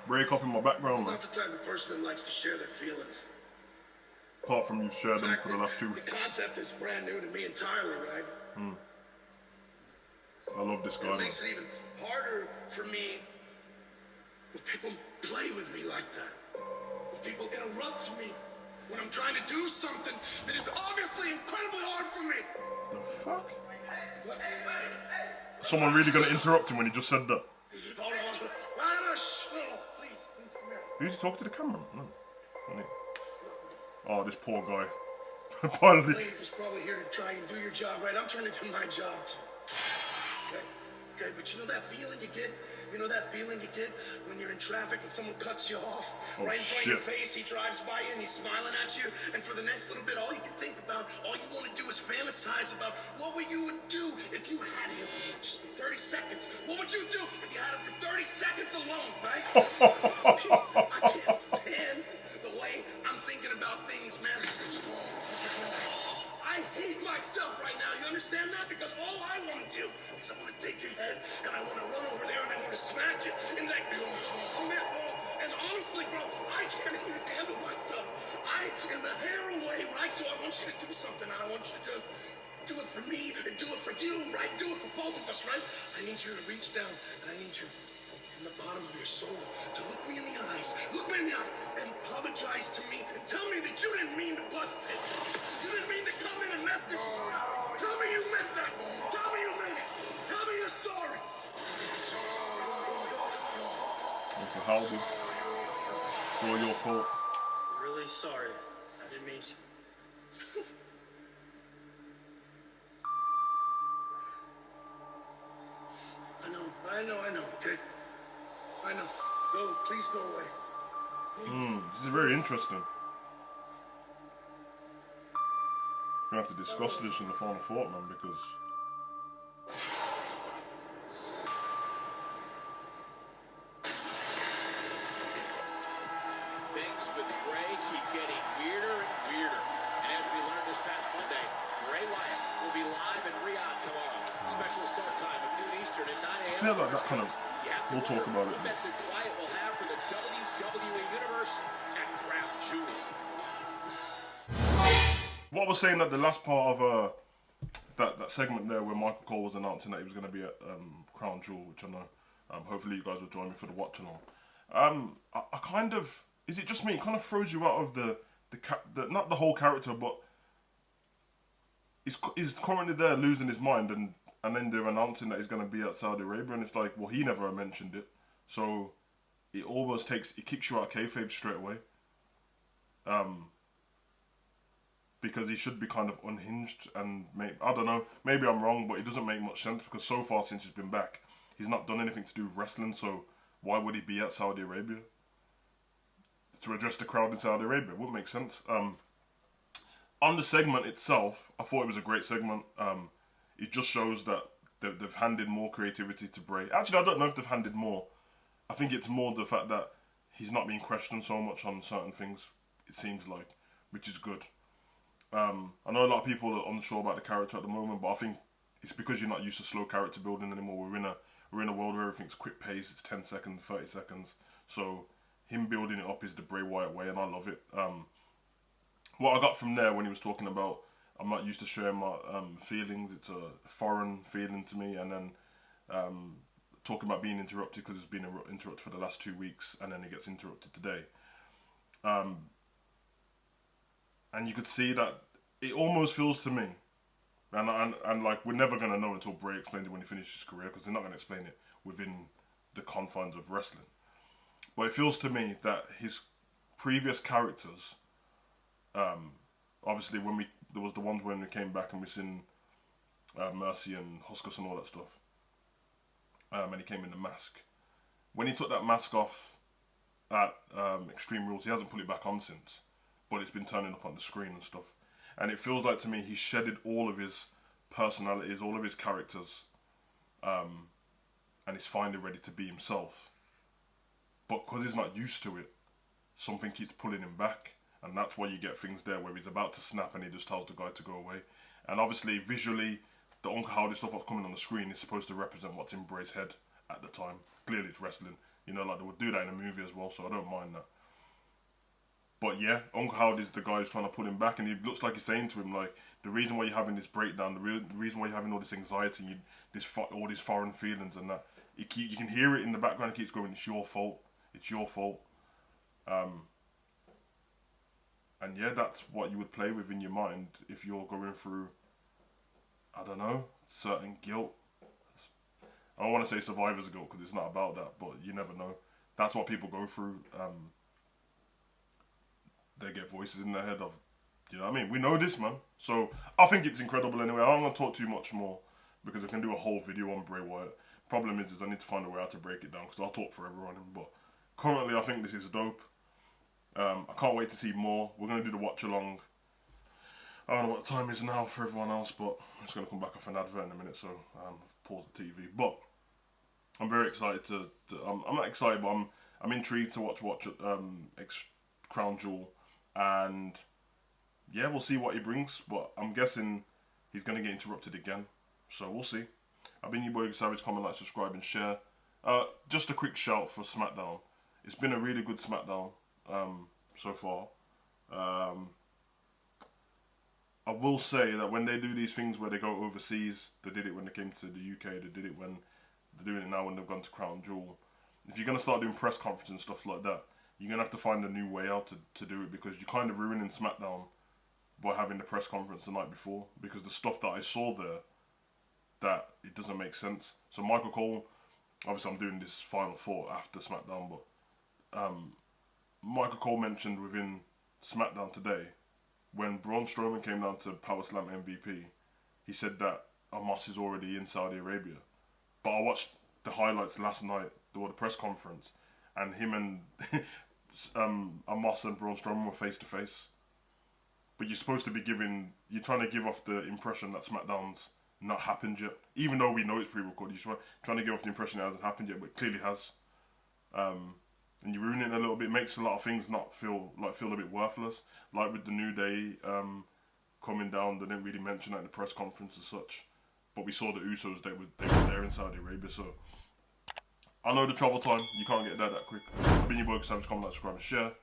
break up in my background, I'm man. not the type of person that likes to share their feelings. Apart from you've shared them for the last 2 The weeks. concept is brand new to me entirely, right? I love this guy, It man. makes it even harder for me when people play with me like that. When people interrupt me when I'm trying to do something that is obviously incredibly hard for me. The fuck? What? Someone really gonna interrupt him when he just said that? Hold on. Shh. No, please, come here. Who's he talking to the camera? No. Oh, this poor guy. Finally. You're just probably here to try and do your job, right? I'm trying to do my job too. Okay, but you know that feeling you get? You know that feeling you get when you're in traffic and someone cuts you off right in front of your face? He drives by you and he's smiling at you, and for the next little bit, all you can think about, all you want to do is fantasize about what you would do if you had him for just 30 seconds. What would you do if you had him for 30 seconds alone, right? I can't stand the way I'm thinking about things, man. I hate myself right now. You understand that? Because all I want to do is I want to take your head and I want to run over there and I want to smack you in that cement ball. And honestly, bro, I can't even handle myself. I am the hair away, right? So I want you to do something. I want you to do it for me and do it for you, right? Do it for both of us, right? I need you to reach down and I need you from the bottom of your soul to look me in the eyes, and apologize to me and tell me that you didn't mean to bust this. You didn't mean to come in and mess this up. Tell me you meant that. Tell me you meant it. Tell me you're sorry. Uncle Howdy. It's all your fault. Really sorry. I didn't mean to. I know, okay? I know. Go, please go away. Please. This is very interesting. We're gonna have to discuss this in the final thought, man, because things with Bray keep getting weirder and weirder. And as we learned this past Monday, Bray Wyatt will be live in Riyadh tomorrow. Special start time at noon Eastern at 9 a.m. I feel like that kind of, we'll talk about it. The message Wyatt will have for the WWE Universe at Crown Jewel. What I was saying at the last part of that segment there where Michael Cole was announcing that he was going to be at Crown Jewel, which I know hopefully you guys will join me for the watch and all. I kind of, is it just me? It kind of throws you out of the not the whole character, but he's currently there losing his mind, and then they're announcing that he's going to be at Saudi Arabia, and it's like, well, he never mentioned it, so it almost kicks you out of kayfabe straight away. Because he should be kind of unhinged, and I don't know, maybe I'm wrong, but it doesn't make much sense because so far since he's been back, he's not done anything to do with wrestling, so why would he be at Saudi Arabia? To address the crowd in Saudi Arabia, it wouldn't make sense. On the segment itself, I thought it was a great segment. It just shows that they've handed more creativity to Bray. Actually, I don't know if they've handed more. I think it's more the fact that he's not being questioned so much on certain things, it seems like, which is good. I know a lot of people are unsure about the character at the moment, but I think it's because you're not used to slow character building anymore. We're in a world where everything's quick pace. It's 10 seconds, 30 seconds. So him building it up is the Bray Wyatt way, and I love it. What I got from there when he was talking about, I'm not used to sharing my feelings. It's a foreign feeling to me, and then talking about being interrupted because it's been interrupted for the last 2 weeks, and then it gets interrupted today. And you could see that it almost feels to me, and like we're never going to know until Bray explains it when he finishes his career, because they're not going to explain it within the confines of wrestling. But it feels to me that his previous characters, obviously there was the ones when we came back and we seen Mercy and Huskus and all that stuff, and he came in the mask. When he took that mask off at Extreme Rules, he hasn't put it back on since. But it's been turning up on the screen and stuff. And it feels like to me he's shedded all of his personalities, all of his characters, and he's finally ready to be himself. But because he's not used to it, something keeps pulling him back. And that's why you get things there where he's about to snap and he just tells the guy to go away. And obviously, visually, the Uncle Howdy stuff that's coming on the screen is supposed to represent what's in Bray's head at the time. Clearly it's wrestling. You know, like they would do that in a movie as well, so I don't mind that. But yeah, Uncle Howard is the guy who's trying to pull him back, and he looks like he's saying to him, like, the reason why you're having this breakdown, the reason why you're having all this anxiety, all these foreign feelings and that, you can hear it in the background. It keeps going, it's your fault. It's your fault. And yeah, that's what you would play with in your mind if you're going through, I don't know, certain guilt. I don't want to say survivor's guilt because it's not about that, but you never know. That's what people go through. They get voices in their head of, you know what I mean? We know this, man. So I think it's incredible anyway. I'm not going to talk too much more because I can do a whole video on Bray Wyatt. Problem is I need to find a way how to break it down because I'll talk forever on him. But currently I think this is dope. I can't wait to see more. We're going to do the watch along. I don't know what time it is now for everyone else, but I'm just going to come back off an advert in a minute, so pause the TV. But I'm very excited I'm not excited, but I'm intrigued to watch Crown Jewel. And yeah, we'll see what he brings, but I'm guessing he's going to get interrupted again. So we'll see. I've been your boy Savage. Comment, like, subscribe and share. Just a quick shout for SmackDown. It's been a really good SmackDown so far. I will say that when they do these things where they go overseas, they did it when they came to the UK, they did it when they're doing it now when they've gone to Crown Jewel. If you're going to start doing press conferences and stuff like that, you're going to have to find a new way out to do it, because you're kind of ruining SmackDown by having the press conference the night before, because the stuff that I saw there, that it doesn't make sense. So Michael Cole, obviously I'm doing this final thought after SmackDown, but Michael Cole mentioned within SmackDown today, when Braun Strowman came down to Power Slam MVP, he said that Amos is already in Saudi Arabia. But I watched the highlights last night, the press conference, and him and Amos and Braun Strowman were face to face. But you're supposed to be you're trying to give off the impression that SmackDown's not happened yet. Even though we know it's pre-recorded, you're trying to give off the impression it hasn't happened yet, but it clearly has. And you ruin it a little bit. It makes a lot of things not feel a bit worthless. Like with the New Day coming down, they didn't really mention that in the press conference as such. But we saw the Usos, they were there in Saudi Arabia, so I know the travel time, you can't get there that quick. I've been your boy, Savage. Comment, like, subscribe and share.